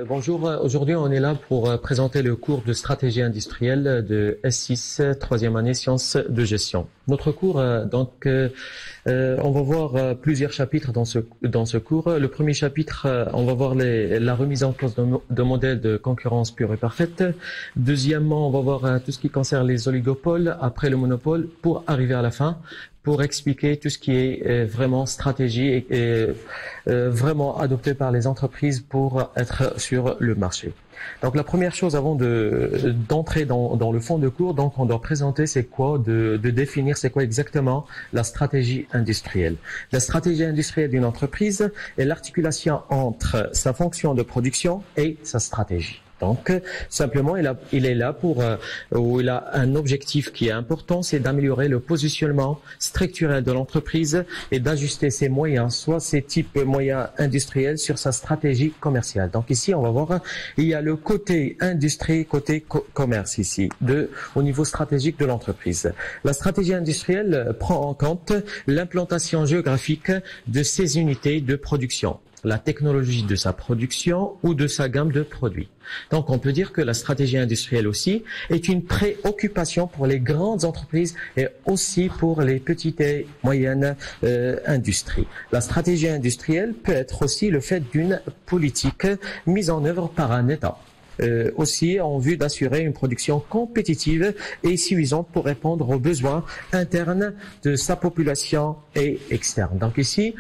Bonjour, aujourd'hui on est là pour présenter le cours de stratégie industrielle de S6, troisième année sciences de gestion. Notre cours, on va voir plusieurs chapitres dans ce cours. Le premier chapitre, on va voir la remise en cause de modèles de concurrence pure et parfaite. Deuxièmement, on va voir tout ce qui concerne les oligopoles, après le monopole, pour arriver à la fin, pour expliquer tout ce qui est vraiment stratégie et vraiment adopté par les entreprises pour être sur le marché. Donc la première chose avant d'entrer dans le fond de cours, donc on doit présenter c'est quoi, de définir c'est quoi exactement la stratégie industrielle. La stratégie industrielle d'une entreprise est l'articulation entre sa fonction de production et sa stratégie. Donc, simplement, il est là il a un objectif qui est important, c'est d'améliorer le positionnement structurel de l'entreprise et d'ajuster ses moyens, soit ses types moyens industriels sur sa stratégie commerciale. Donc ici, on va voir, il y a le côté industrie, côté commerce ici, au niveau stratégique de l'entreprise. La stratégie industrielle prend en compte l'implantation géographique de ses unités de production, la technologie de sa production ou de sa gamme de produits. Donc, on peut dire que la stratégie industrielle aussi est une préoccupation pour les grandes entreprises et aussi pour les petites et moyennes industries. La stratégie industrielle peut être aussi le fait d'une politique mise en œuvre par un État. Aussi en vue d'assurer une production compétitive et suffisante pour répondre aux besoins internes de sa population et externe. Donc ici,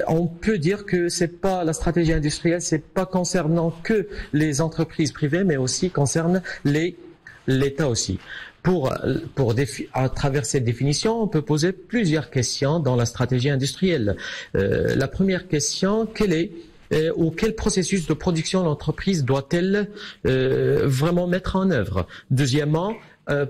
on peut dire que c'est pas la stratégie industrielle, c'est pas concernant que les entreprises privées, mais aussi concerne l'État aussi. À travers cette définition, on peut poser plusieurs questions dans la stratégie industrielle. La première question, quel processus de production l'entreprise doit-elle vraiment mettre en œuvre? Deuxièmement,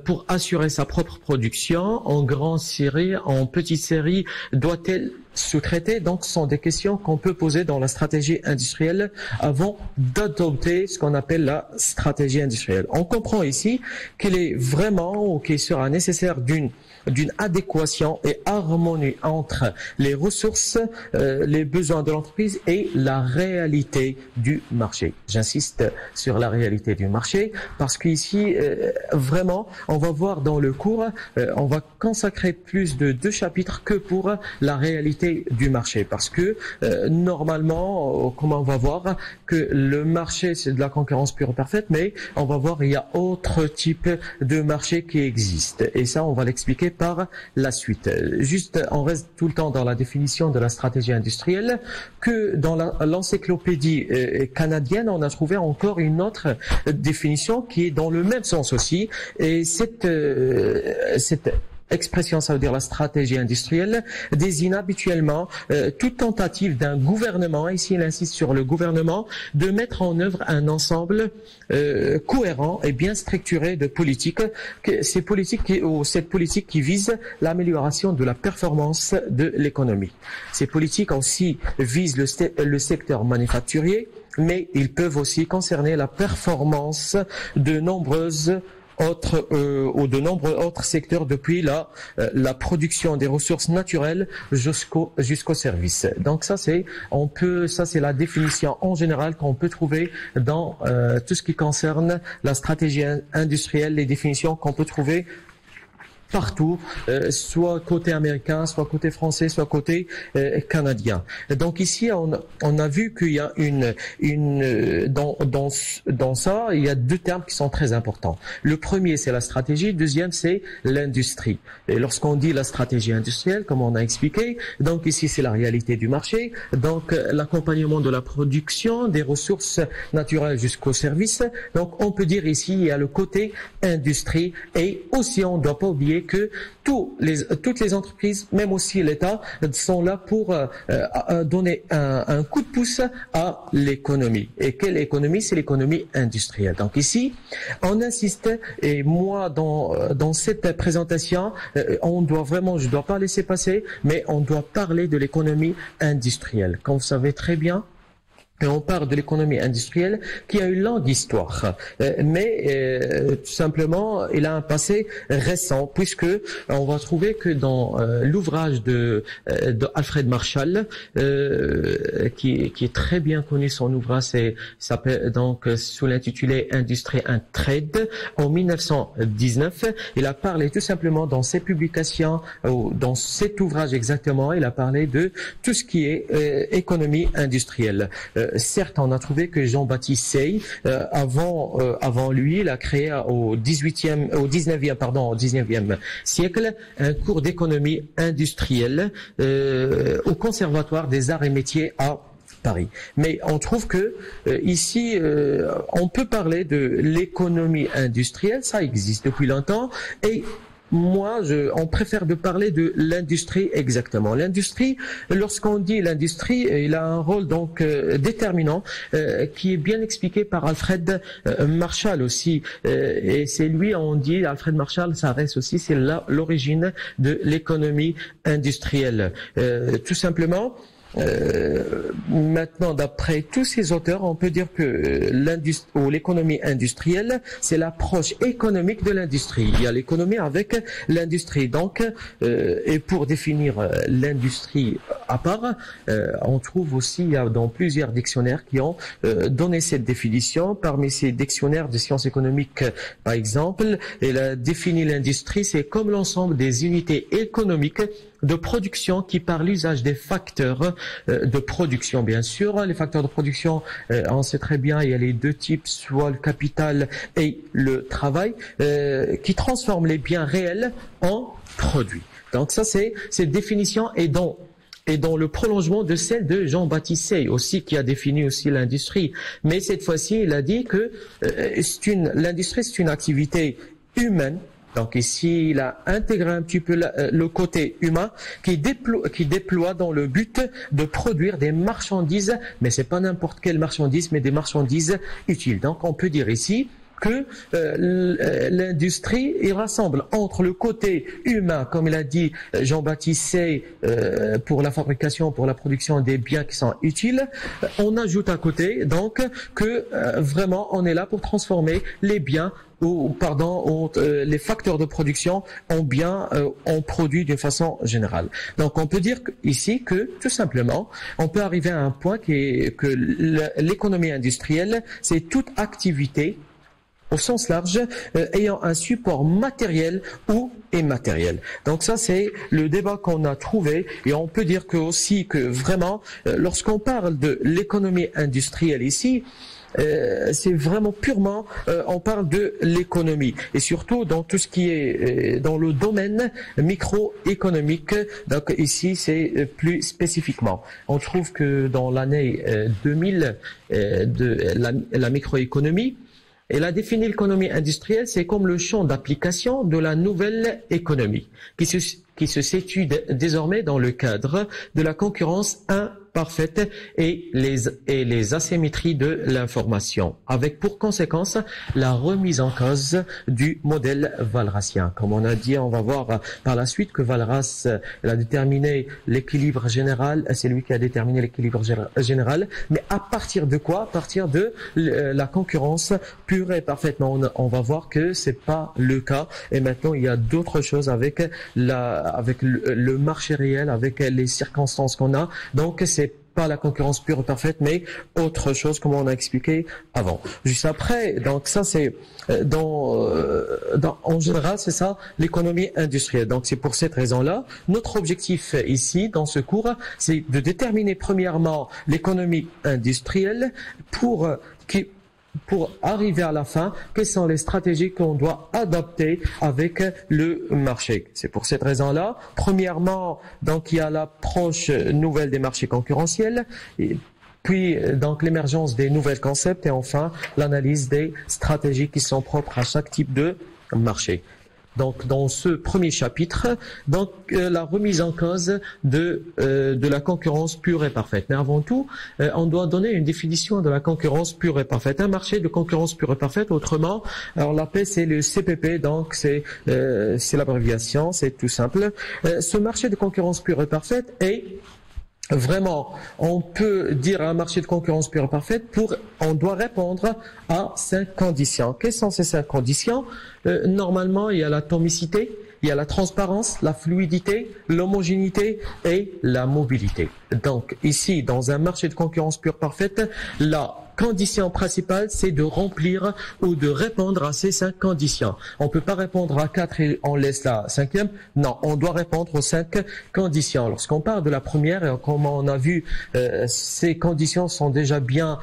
pour assurer sa propre production en grande série, en petite série, doit-elle sous-traiter? Donc, ce sont des questions qu'on peut poser dans la stratégie industrielle avant d'adopter ce qu'on appelle la stratégie industrielle. On comprend ici qu'il est vraiment ou qu'il sera nécessaire d'une adéquation et harmonie entre les ressources, les besoins de l'entreprise et la réalité du marché. J'insiste sur la réalité du marché parce qu'ici, vraiment, on va voir dans le cours, on va consacrer plus de 2 chapitres que pour la réalité du marché. Parce que normalement, comme on va voir, que le marché, c'est de la concurrence pure et parfaite, mais on va voir, il y a autre type de marché qui existe. Et ça, on va l'expliquer par la suite. Juste, on reste tout le temps dans la définition de la stratégie industrielle, que dans l'encyclopédie canadienne, on a trouvé encore une autre définition qui est dans le même sens aussi. Et cette expression, ça veut dire la stratégie industrielle, désigne habituellement toute tentative d'un gouvernement, ici il insiste sur le gouvernement, de mettre en œuvre un ensemble cohérent et bien structuré de politiques, cette politique qui vise l'amélioration de la performance de l'économie. Ces politiques aussi visent le secteur manufacturier, mais ils peuvent aussi concerner la performance de nombreux autres secteurs, depuis la production des ressources naturelles jusqu'au service. Donc ça c'est la définition en général qu'on peut trouver dans tout ce qui concerne la stratégie industrielle, les définitions qu'on peut trouver partout, soit côté américain, soit côté français, soit côté canadien. Donc ici, on a vu qu'il y a dans ça, il y a 2 termes qui sont très importants. Le premier, c'est la stratégie. Le deuxième, c'est l'industrie. Et lorsqu'on dit la stratégie industrielle, comme on a expliqué, donc ici, c'est la réalité du marché. Donc, l'accompagnement de la production, des ressources naturelles jusqu'au service. Donc, on peut dire ici, il y a le côté industrie. Et aussi, on ne doit pas oublier que toutes les entreprises, même aussi l'État, sont là pour donner un coup de pouce à l'économie. Et quelle économie? C'est l'économie industrielle. Donc ici, on insiste, et moi, dans cette présentation, on doit vraiment, je ne dois pas laisser passer, mais on doit parler de l'économie industrielle. Comme vous savez très bien, Et on parle de l'économie industrielle qui a une longue histoire, mais tout simplement, il a un passé récent, puisque on va trouver que dans l'ouvrage de Alfred Marshall, qui est très bien connu, son ouvrage s'appelle donc sous l'intitulé Industry and Trade, en 1919, il a parlé tout simplement dans ses publications, ou dans cet ouvrage exactement, il a parlé de tout ce qui est économie industrielle. Certes, on a trouvé que Jean-Baptiste Say, avant lui, il a créé au 19e siècle un cours d'économie industrielle au Conservatoire des Arts et Métiers à Paris. Mais on trouve que ici, on peut parler de l'économie industrielle, ça existe depuis longtemps, et moi, on préfère de parler de l'industrie exactement. L'industrie, lorsqu'on dit l'industrie, il a un rôle donc déterminant qui est bien expliqué par Alfred Marshall aussi. Et c'est lui, on dit, Alfred Marshall, ça reste aussi, c'est l'origine de l'économie industrielle. Tout simplement. Maintenant, d'après tous ces auteurs, on peut dire que l'économie industrielle, c'est l'approche économique de l'industrie. Il y a l'économie avec l'industrie. Donc, et pour définir l'industrie à part, on trouve aussi, il y a dans plusieurs dictionnaires qui ont donné cette définition. Parmi ces dictionnaires de sciences économiques, par exemple, il a défini l'industrie, c'est comme l'ensemble des unités économiques de production qui par l'usage des facteurs de production, bien sûr. Les facteurs de production, on sait très bien, il y a les deux types, soit le capital et le travail, qui transforment les biens réels en produits. Donc ça, cette définition est dans le prolongement de celle de Jean-Baptiste Say aussi, qui a défini aussi l'industrie. Mais cette fois-ci, il a dit que l'industrie, c'est une activité humaine. Donc ici, il a intégré un petit peu le côté humain qui déploie dans le but de produire des marchandises, mais c'est pas n'importe quelle marchandise, mais des marchandises utiles. Donc on peut dire ici que l'industrie, il rassemble entre le côté humain, comme il a dit Jean-Baptiste Say, pour la fabrication, pour la production des biens qui sont utiles. On ajoute à côté donc que vraiment on est là pour transformer les biens les facteurs de production en biens, en produits d'une façon générale. Donc on peut dire ici que tout simplement on peut arriver à un point que l'économie industrielle, c'est toute activité au sens large, ayant un support matériel ou immatériel. Donc ça, c'est le débat qu'on a trouvé, et on peut dire que vraiment, lorsqu'on parle de l'économie industrielle ici, c'est vraiment purement, on parle de l'économie, et surtout dans tout ce qui est dans le domaine microéconomique. Donc ici, c'est plus spécifiquement. On trouve que dans l'année 2000 la microéconomie, elle a défini l'économie industrielle, c'est comme le champ d'application de la nouvelle économie, qui se situe désormais dans le cadre de la concurrence imparfaite et les asymétries de l'information, avec pour conséquence la remise en cause du modèle walrasien. Comme on a dit, on va voir par la suite que Walras a déterminé l'équilibre général, c'est lui qui a déterminé l'équilibre général, mais à partir de quoi? À partir de la concurrence pure et parfaitement. On va voir que c'est pas le cas, et maintenant il y a d'autres choses avec le marché réel, avec les circonstances qu'on a. Donc c'est pas la concurrence pure et parfaite, mais autre chose, comme on a expliqué avant. Juste après, donc ça c'est en général, c'est ça l'économie industrielle. Donc c'est pour cette raison-là, notre objectif ici dans ce cours, c'est de déterminer premièrement l'économie industrielle pour arriver à la fin, quelles sont les stratégies qu'on doit adapter avec le marché. C'est pour cette raison-là, premièrement, donc il y a l'approche nouvelle des marchés concurrentiels, puis donc l'émergence des nouveaux concepts, et enfin l'analyse des stratégies qui sont propres à chaque type de marché. Donc, dans ce premier chapitre, donc la remise en cause de la concurrence pure et parfaite. Mais avant tout, on doit donner une définition de la concurrence pure et parfaite. Un marché de concurrence pure et parfaite, autrement, alors l'appel c'est le CPP, donc c'est l'abréviation, c'est tout simple. Ce marché de concurrence pure et parfaite est vraiment, on peut dire un marché de concurrence pure et parfaite on doit répondre à 5 conditions. Quelles sont ces 5 conditions? Normalement, il y a l'atomicité, il y a la transparence, la fluidité, l'homogénéité et la mobilité. Donc ici, dans un marché de concurrence pure parfaite, la condition principale, c'est de remplir ou de répondre à ces 5 conditions. On ne peut pas répondre à 4 et on laisse la 5e. Non, on doit répondre aux 5 conditions. Lorsqu'on parle de la première, et comme on a vu, ces conditions sont déjà bien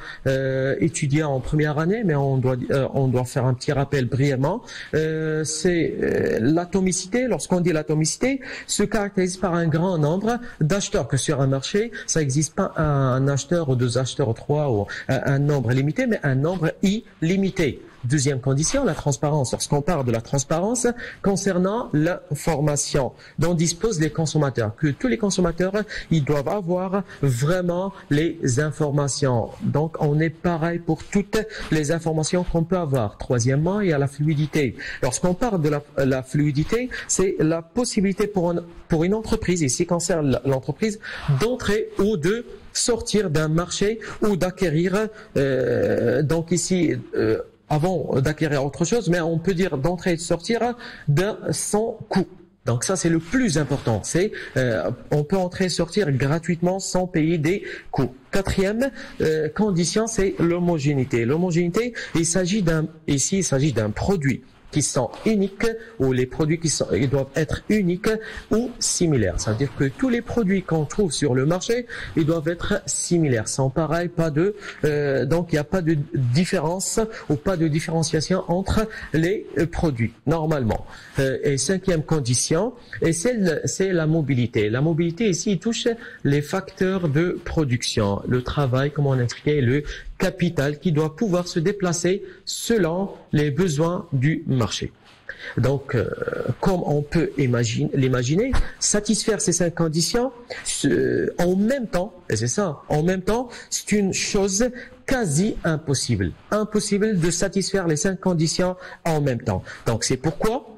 étudiées en première année, mais on doit faire un petit rappel brièvement. C'est l'atomicité. Lorsqu'on dit l'atomicité, se caractérise par un grand nombre d'acheteurs, que sur un marché, ça n'existe pas un acheteur ou 2 acheteurs ou 3 ou un nombre limité, mais un nombre illimité. Deuxième condition, la transparence. Lorsqu'on parle de la transparence concernant l'information dont disposent les consommateurs, que tous les consommateurs, ils doivent avoir vraiment les informations. Donc, on est pareil pour toutes les informations qu'on peut avoir. Troisièmement, il y a la fluidité. Lorsqu'on parle de la fluidité, c'est la possibilité pour une entreprise, ici concerne l'entreprise, d'entrer ou de sortir d'un marché ou d'acquérir, donc ici, avant d'acquérir autre chose, mais on peut dire d'entrer et de sortir sans coût. Donc ça, c'est le plus important. C'est on peut entrer et sortir gratuitement sans payer des coûts. Quatrième condition, c'est l'homogénéité. L'homogénéité, il s'agit d'un produit qui sont uniques, ou les produits ils doivent être uniques ou similaires. Ça veut dire que tous les produits qu'on trouve sur le marché, ils doivent être similaires, sont pareils, donc il n'y a pas de différence ou pas de différenciation entre les produits, normalement. Et cinquième condition, c'est la mobilité. La mobilité ici touche les facteurs de production, le travail, comme on a expliqué, le capital qui doit pouvoir se déplacer selon les besoins du marché. Donc, comme on peut l'imaginer, satisfaire ces 5 conditions en même temps, et c'est ça, en même temps, c'est une chose quasi impossible. Impossible de satisfaire les 5 conditions en même temps. Donc, c'est pourquoi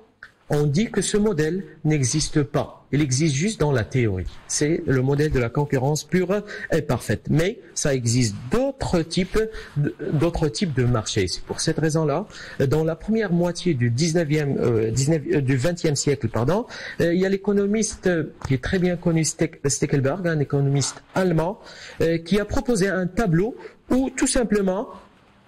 on dit que ce modèle n'existe pas. Il existe juste dans la théorie. C'est le modèle de la concurrence pure et parfaite. Mais ça existe d'autres types de marchés. C'est pour cette raison-là, dans la première moitié du 20e siècle, il y a l'économiste qui est très bien connu, Steckelberg, un économiste allemand, qui a proposé un tableau où tout simplement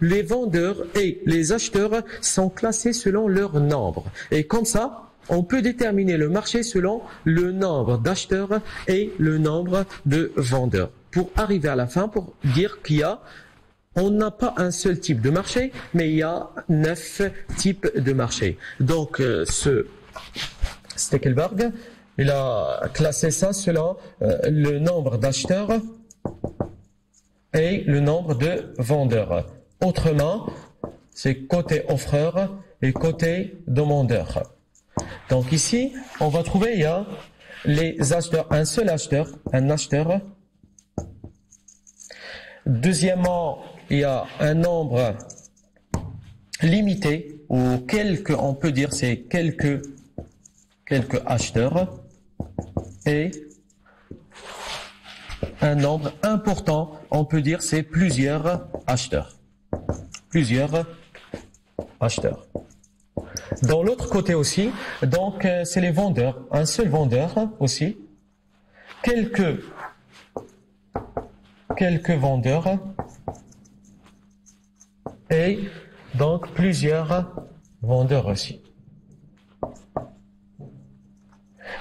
les vendeurs et les acheteurs sont classés selon leur nombre. Et comme ça, on peut déterminer le marché selon le nombre d'acheteurs et le nombre de vendeurs. Pour arriver à la fin, pour dire on n'a pas un seul type de marché, mais il y a 9 types de marchés. Donc, ce Steckelberg, il a classé ça selon le nombre d'acheteurs et le nombre de vendeurs. Autrement, c'est côté offreur et côté demandeur. Donc ici, on va trouver, il y a les acheteurs, un seul acheteur, un acheteur. Deuxièmement, il y a un nombre limité, ou on peut dire c'est quelques acheteurs, et un nombre important, on peut dire c'est plusieurs acheteurs. Plusieurs acheteurs. Dans l'autre côté aussi, donc c'est les vendeurs, un seul vendeur aussi, quelques vendeurs et donc plusieurs vendeurs aussi.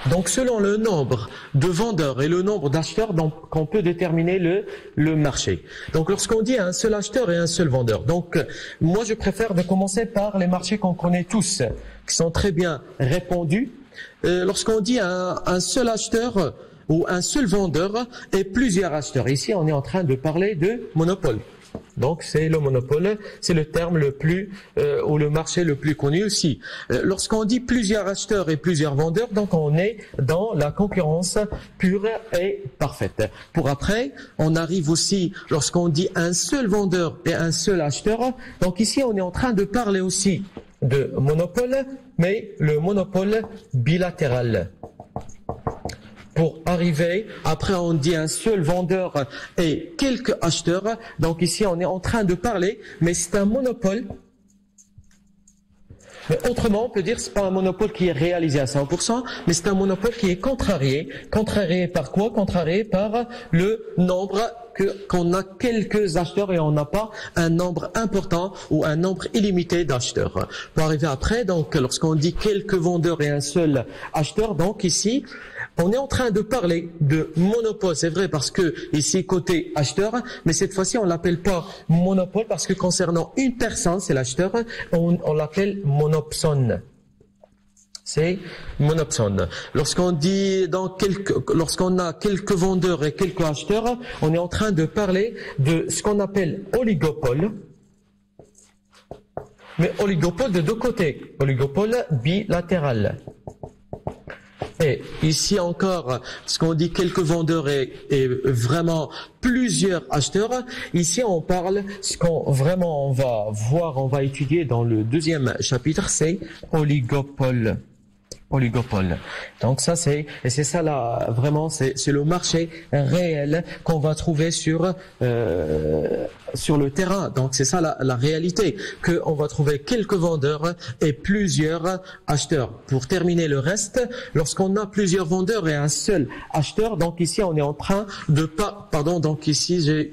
Donc selon le nombre de vendeurs et le nombre d'acheteurs, donc on peut déterminer le marché. Donc lorsqu'on dit un seul acheteur et un seul vendeur, donc moi je préfère de commencer par les marchés qu'on connaît tous, qui sont très bien répandus. Lorsqu'on dit un seul acheteur ou un seul vendeur et plusieurs acheteurs, ici on est en train de parler de monopole. Donc c'est le monopole, c'est le terme le plus ou le marché le plus connu aussi. Lorsqu'on dit plusieurs acheteurs et plusieurs vendeurs, donc on est dans la concurrence pure et parfaite. Pour après, on arrive aussi lorsqu'on dit un seul vendeur et un seul acheteur. Donc ici, on est en train de parler aussi de monopole, mais le monopole bilatéral. pour arriver, après on dit un seul vendeur et quelques acheteurs. Donc ici on est en train de parler, mais c'est un monopole. Mais autrement, on peut dire que ce n'est pas un monopole qui est réalisé à 100%, mais c'est un monopole qui est contrarié. Contrarié par quoi? Contrarié par le nombre qu'on a quelques acheteurs et on n'a pas un nombre important ou un nombre illimité d'acheteurs. Pour arriver après, donc, lorsqu'on dit quelques vendeurs et un seul acheteur, donc ici, on est en train de parler de monopole, c'est vrai, parce que ici, côté acheteur, mais cette fois-ci, on l'appelle pas monopole parce que concernant une personne, c'est l'acheteur, on l'appelle monopsone. C'est monopsone. Lorsqu'on dit lorsqu'on a quelques vendeurs et quelques acheteurs, on est en train de parler de ce qu'on appelle oligopole. Mais oligopole de deux côtés. Oligopole bilatéral. Et ici encore, ce qu'on dit quelques vendeurs et vraiment plusieurs acheteurs, ici on parle, ce qu'on vraiment on va voir, on va étudier dans le deuxième chapitre, c'est oligopole. Oligopole. Donc ça c'est ça là vraiment c'est le marché réel qu'on va trouver sur le terrain. Donc c'est ça la réalité, que on va trouver quelques vendeurs et plusieurs acheteurs. Pour terminer le reste, lorsqu'on a plusieurs vendeurs et un seul acheteur, donc ici on est en train de donc ici j'ai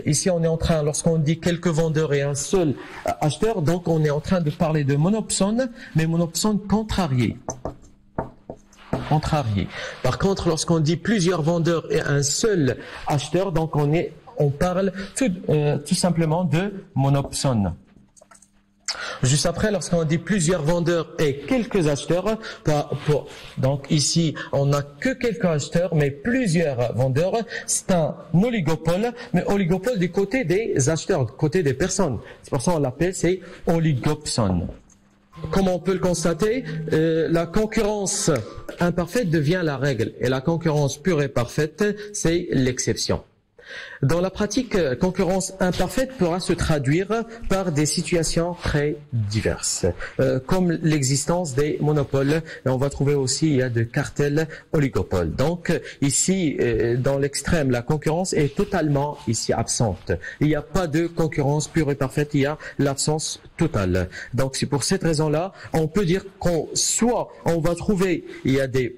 ici, on est en train, lorsqu'on dit quelques vendeurs et un seul acheteur, donc on est en train de parler de monopsone, mais monopsone contrarié. Contrarié. Par contre, lorsqu'on dit plusieurs vendeurs et un seul acheteur, donc on parle tout simplement de monopsone. Juste après, lorsqu'on dit plusieurs vendeurs et quelques acheteurs, donc ici, on n'a que quelques acheteurs, mais plusieurs vendeurs, c'est un oligopole, mais oligopole du côté des acheteurs, du côté des personnes. C'est pour ça qu'on l'appelle, c'est oligopsone. Comme on peut le constater, la concurrence imparfaite devient la règle, et la concurrence pure et parfaite, c'est l'exception. Dans la pratique, concurrence imparfaite pourra se traduire par des situations très diverses, comme l'existence des monopoles. Et on va trouver aussi il y a de cartels oligopoles. Donc ici, dans l'extrême, la concurrence est totalement ici absente. Il n'y a pas de concurrence pure et parfaite, il y a l'absence totale. Donc c'est pour cette raison-là, on peut dire soit on va trouver, il y a des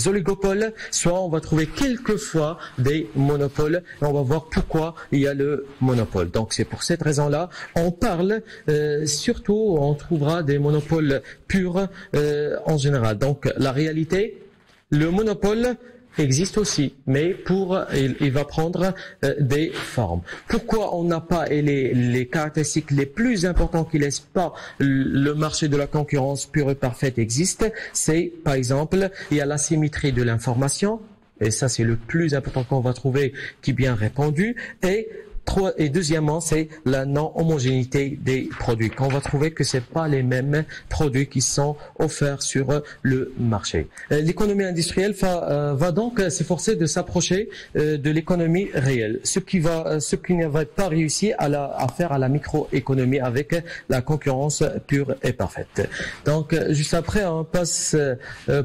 oligopoles, soit on va trouver quelquefois des monopoles, et on va voir pourquoi il y a le monopole. Donc c'est pour cette raison-là, on parle surtout, on trouvera des monopoles purs en général. Donc la réalité, le monopole existe aussi, mais il va prendre des formes. Pourquoi on n'a pas, et les caractéristiques les plus importantes qui laissent pas le marché de la concurrence pure et parfaite existe, c'est par exemple, il y a l'asymétrie de l'information, et ça c'est le plus important qu'on va trouver qui est bien répandu, et deuxièmement, c'est la non-homogénéité des produits. Qu'on va trouver que c'est pas les mêmes produits qui sont offerts sur le marché. L'économie industrielle va donc s'efforcer de s'approcher de l'économie réelle. Ce qui ne va pas réussir à faire à la microéconomie avec la concurrence pure et parfaite. Donc, juste après, on passe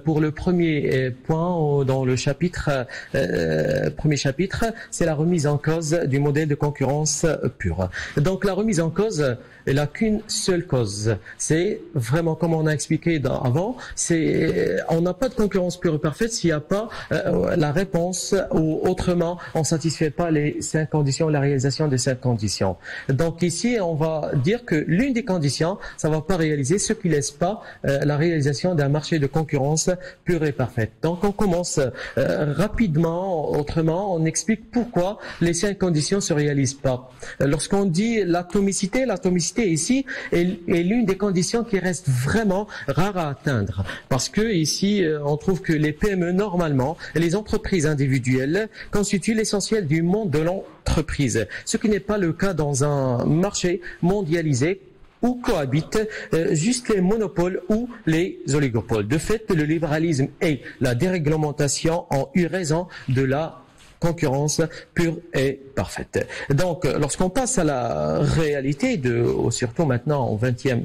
pour le premier point dans le premier chapitre, c'est la remise en cause du modèle de concurrence pure. Donc la remise en cause, elle n'a qu'une seule cause. C'est vraiment comme on a expliqué avant, on n'a pas de concurrence pure et parfaite s'il n'y a pas la réponse, ou autrement on ne satisfait pas les 5 conditions, la réalisation des 5 conditions. Donc ici on va dire que l'une des conditions, ça ne va pas réaliser, ce qui ne laisse pas la réalisation d'un marché de concurrence pure et parfaite. Donc on commence rapidement, autrement on explique pourquoi les 5 conditions se réalisent pas. Lorsqu'on dit l'atomicité ici est l'une des conditions qui reste vraiment rare à atteindre, parce que ici on trouve que les PME normalement et les entreprises individuelles constituent l'essentiel du monde de l'entreprise, ce qui n'est pas le cas dans un marché mondialisé où cohabitent juste les monopoles ou les oligopoles. De fait, le libéralisme et la déréglementation ont eu raison de la concurrence pure et parfaite. Donc, lorsqu'on passe à la réalité surtout maintenant au XXe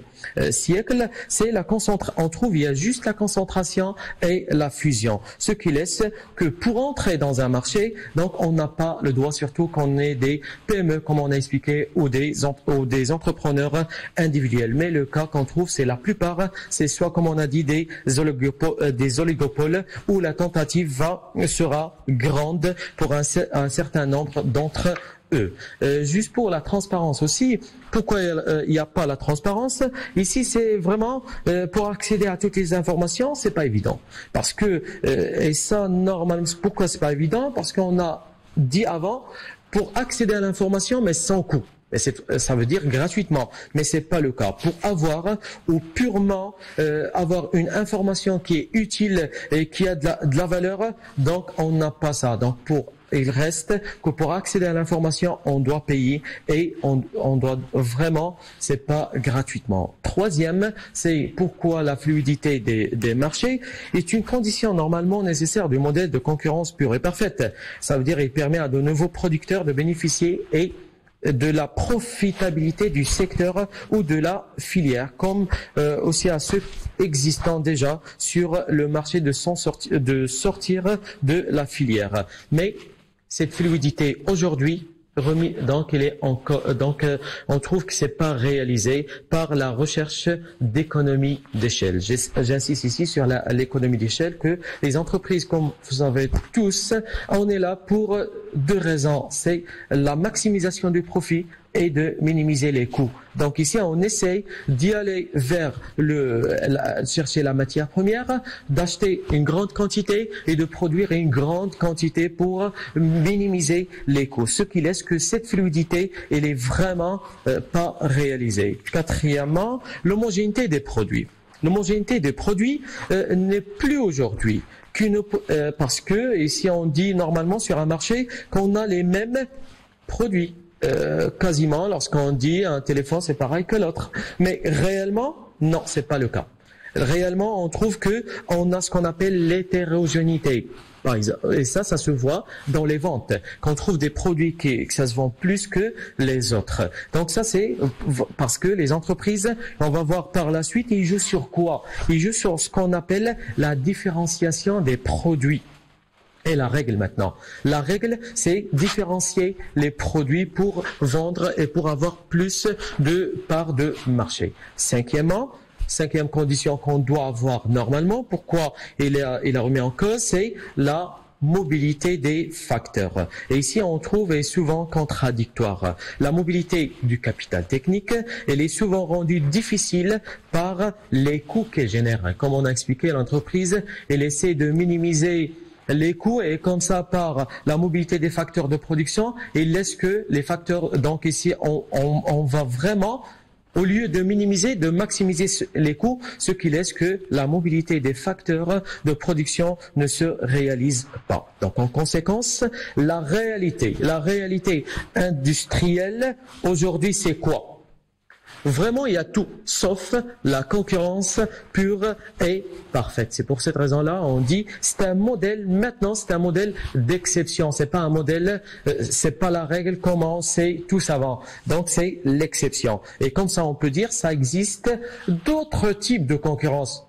siècle, c'est la concentration. On trouve, il y a juste la concentration et la fusion. Ce qui laisse que pour entrer dans un marché, donc on n'a pas le droit, surtout qu'on ait des PME, comme on a expliqué, ou des entrepreneurs individuels. Mais le cas qu'on trouve, c'est la plupart, c'est soit, comme on a dit, des oligopoles où la tentative sera grande pour un certain nombre d'entre eux. Juste pour la transparence aussi, pourquoi il n'y a pas la transparence? Ici, c'est vraiment pour accéder à toutes les informations, c'est pas évident. Parce que, et ça, normalement, pourquoi c'est pas évident? Parce qu'on a dit avant, pour accéder à l'information, mais sans coût. Ça veut dire gratuitement, mais c'est pas le cas. Pour avoir ou purement avoir une information qui est utile et qui a de la valeur, donc on n'a pas ça. Donc il reste que pour accéder à l'information, on doit payer et on doit vraiment, c'est pas gratuitement. Troisième, c'est pourquoi la fluidité des marchés est une condition normalement nécessaire du modèle de concurrence pure et parfaite. Ça veut dire il permet à de nouveaux producteurs de bénéficier et de la profitabilité du secteur ou de la filière, comme aussi à ceux existants déjà sur le marché de sortir de la filière. Mais cette fluidité aujourd'hui, donc on trouve que c'est pas réalisé par la recherche d'économie d'échelle. J'insiste ici sur l'économie d'échelle, que les entreprises, comme vous savez tous, on est là pour deux raisons. C'est la maximisation du profit et de minimiser les coûts. Donc ici, on essaye d'y aller vers chercher la matière première, d'acheter une grande quantité et de produire une grande quantité pour minimiser les coûts. Ce qui laisse que cette fluidité, elle est vraiment pas réalisée. Quatrièmement, l'homogénéité des produits. L'homogénéité des produits n'est plus aujourd'hui parce que ici on dit normalement sur un marché qu'on a les mêmes produits. Quasiment, lorsqu'on dit un téléphone c'est pareil que l'autre, mais réellement non, c'est pas le cas. Réellement, on trouve que on a ce qu'on appelle l'hétérogénéité. Et ça se voit dans les ventes. Qu'on trouve des produits que ça se vend plus que les autres. Donc ça, c'est parce que les entreprises, on va voir par la suite, ils jouent sur quoi? Ils jouent sur ce qu'on appelle la différenciation des produits. Et la règle maintenant. La règle, c'est différencier les produits pour vendre et pour avoir plus de parts de marché. Cinquième condition qu'on doit avoir normalement, pourquoi il a remis en cause, c'est la mobilité des facteurs. Et ici, on trouve est souvent contradictoire. La mobilité du capital technique, elle est souvent rendue difficile par les coûts qu'elle génère. Comme on a expliqué, l'entreprise, elle essaie de minimiser les coûts et comme ça par la mobilité des facteurs de production, il laisse que les facteurs, donc ici on va vraiment, au lieu de minimiser, de maximiser les coûts, ce qui laisse que la mobilité des facteurs de production ne se réalise pas. Donc en conséquence, la réalité industrielle aujourd'hui c'est quoi? Vraiment, il y a tout, sauf la concurrence pure et parfaite. C'est pour cette raison-là, on dit, c'est un modèle, maintenant, c'est un modèle d'exception. C'est pas un modèle, c'est pas la règle, comment c'est tous avant. Donc, c'est l'exception. Et comme ça, on peut dire, ça existe d'autres types de concurrence.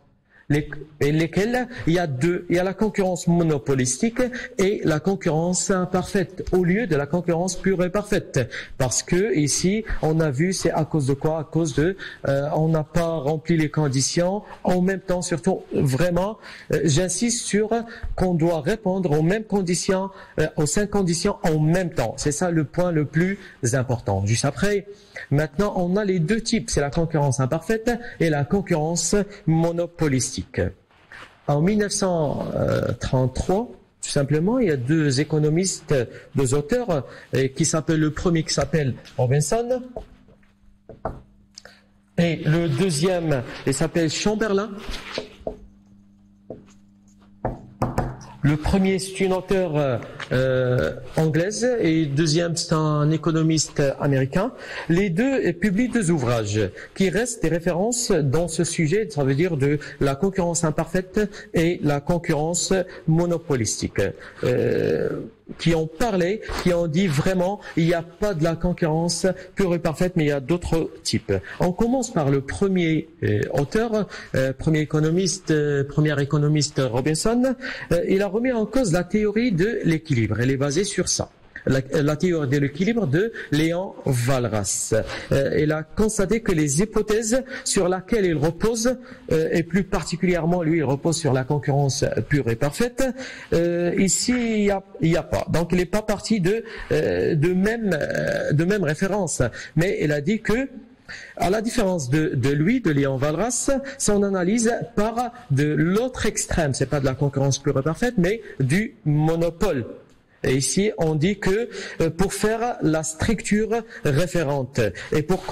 Lesquels il y a deux. Il y a la concurrence monopolistique et la concurrence imparfaite, au lieu de la concurrence pure et parfaite. Parce que ici, on a vu, c'est à cause de quoi? À cause de, on n'a pas rempli les conditions. En même temps, surtout, vraiment, j'insiste sur qu'on doit répondre aux mêmes conditions, aux 5 conditions en même temps. C'est ça le point le plus important. Juste après, maintenant, on a les deux types. C'est la concurrence imparfaite et la concurrence monopolistique. En 1933, tout simplement, il y a deux économistes, deux auteurs, qui s'appellent, le premier qui s'appelle Robinson, et le deuxième, il s'appelle Chamberlain. Le premier, c'est une auteure anglaise et le deuxième, c'est un économiste américain. Les deux publient deux ouvrages qui restent des références dans ce sujet, ça veut dire de la concurrence imparfaite et la concurrence monopolistique. qui ont parlé, qui ont dit vraiment il n'y a pas de la concurrence pure et parfaite, mais il y a d'autres types. On commence par le premier auteur, premier économiste Robinson. Il a remis en cause la théorie de l'équilibre. Elle est basée sur ça. La théorie de l'équilibre de Léon Walras. Il a constaté que les hypothèses sur lesquelles il repose, et plus particulièrement lui, il repose sur la concurrence pure et parfaite. Ici, il y a pas. Donc, il n'est pas parti de même référence. Mais il a dit que, à la différence de lui, de Léon Walras, son analyse part de l'autre extrême. C'est pas de la concurrence pure et parfaite, mais du monopole. Et ici, on dit que pour faire la structure référente et pour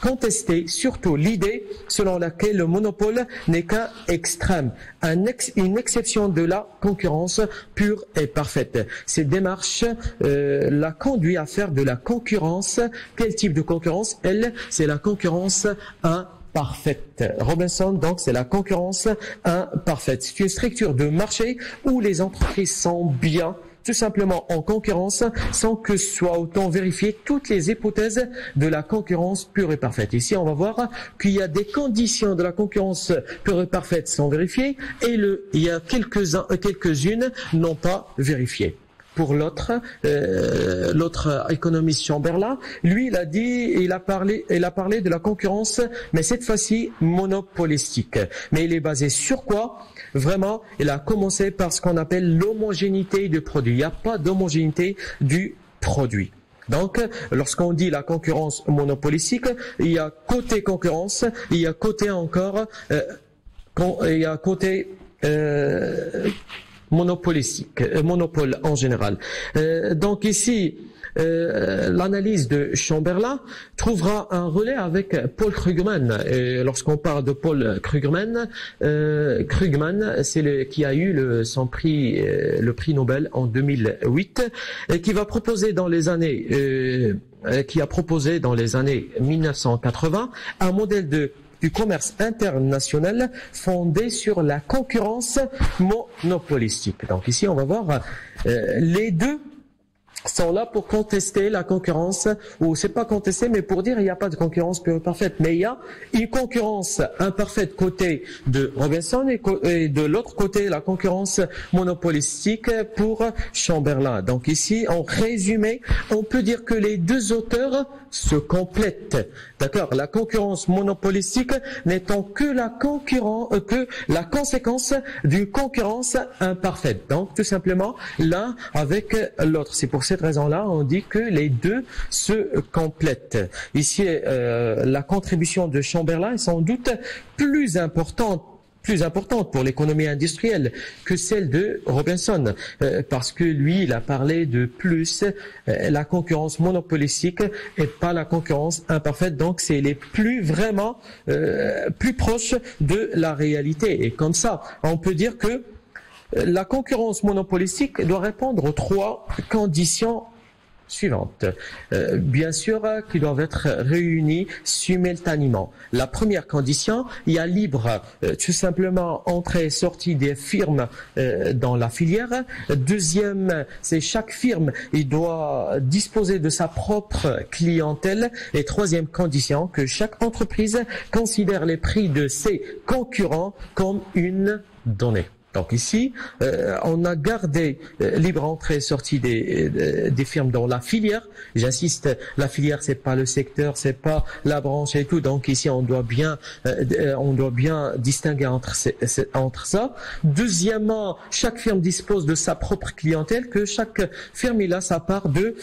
contester surtout l'idée selon laquelle le monopole n'est qu'un extrême, une exception de la concurrence pure et parfaite. Cette démarche l'a conduit à faire de la concurrence. Quel type de concurrence? Elle, c'est la concurrence imparfaite. Robinson, donc, c'est la concurrence imparfaite. C'est une structure de marché où les entreprises sont bien tout simplement en concurrence sans que soient autant vérifiées toutes les hypothèses de la concurrence pure et parfaite. Ici, on va voir qu'il y a des conditions de la concurrence pure et parfaite sont vérifiées et il y a quelques-unes non pas vérifiées. Pour l'autre économiste Chamberlain, lui, il a parlé de la concurrence, mais cette fois-ci monopolistique. Mais il est basé sur quoi? Vraiment, il a commencé par ce qu'on appelle l'homogénéité du produit. Il n'y a pas d'homogénéité du produit. Donc, lorsqu'on dit la concurrence monopolistique, il y a côté concurrence, il y a côté encore, il y a côté monopolistique, monopole en général. Donc ici, l'analyse de Chamberlain trouvera un relais avec Paul Krugman. Et lorsqu'on parle de Paul Krugman, c'est qui a eu le prix Nobel en 2008, et qui va proposer dans les années, qui a proposé dans les années 1980 un modèle du commerce international fondé sur la concurrence monopolistique. Donc ici, on va voir les deux sont là pour contester la concurrence, ou c'est pas contester, mais pour dire il n'y a pas de concurrence pure et parfaite, mais il y a une concurrence imparfaite côté de Robinson et de l'autre côté la concurrence monopolistique pour Chamberlain. Donc ici, en résumé, on peut dire que les deux auteurs se complètent. D'accord? La concurrence monopolistique n'étant que la conséquence d'une concurrence imparfaite. Donc tout simplement l'un avec l'autre. C'est pour cette raison-là, on dit que les deux se complètent. Ici, la contribution de Chamberlain est sans doute plus importante pour l'économie industrielle que celle de Robinson, parce que lui, il a parlé de plus la concurrence monopolistique et pas la concurrence imparfaite. Donc, c'est les plus vraiment plus proches de la réalité. Et comme ça, on peut dire que la concurrence monopolistique doit répondre aux trois conditions suivantes. Bien sûr, qui doivent être réunies simultanément. La première condition, il y a libre, tout simplement, entrée et sortie des firmes dans la filière. Deuxième, c'est chaque firme, il doit disposer de sa propre clientèle. Et troisième condition, que chaque entreprise considère les prix de ses concurrents comme une donnée. Donc ici, on a gardé libre entrée et sortie des firmes dans la filière. J'insiste, la filière c'est pas le secteur, c'est pas la branche et tout. Donc ici, on doit bien distinguer entre ça. Deuxièmement, chaque firme dispose de sa propre clientèle, que chaque firme il a sa part de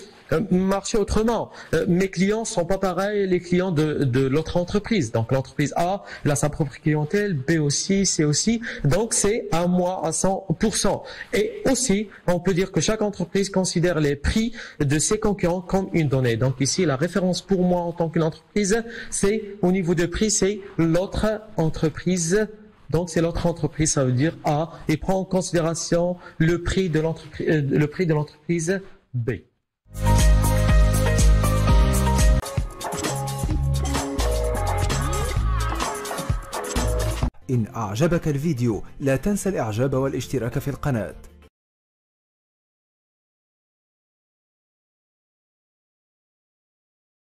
marcher autrement. Mes clients sont pas pareils les clients de l'autre entreprise. Donc l'entreprise A, elle a sa propre clientèle, B aussi, C aussi. Donc c'est à moi à 100%. Et aussi, on peut dire que chaque entreprise considère les prix de ses concurrents comme une donnée. Donc ici, la référence pour moi en tant qu'entreprise, c'est au niveau de prix, c'est l'autre entreprise. Donc c'est l'autre entreprise, ça veut dire A, et prend en considération le prix de l'entreprise B. إن أعجبك الفيديو لا تنسى الإعجاب والاشتراك في القناة.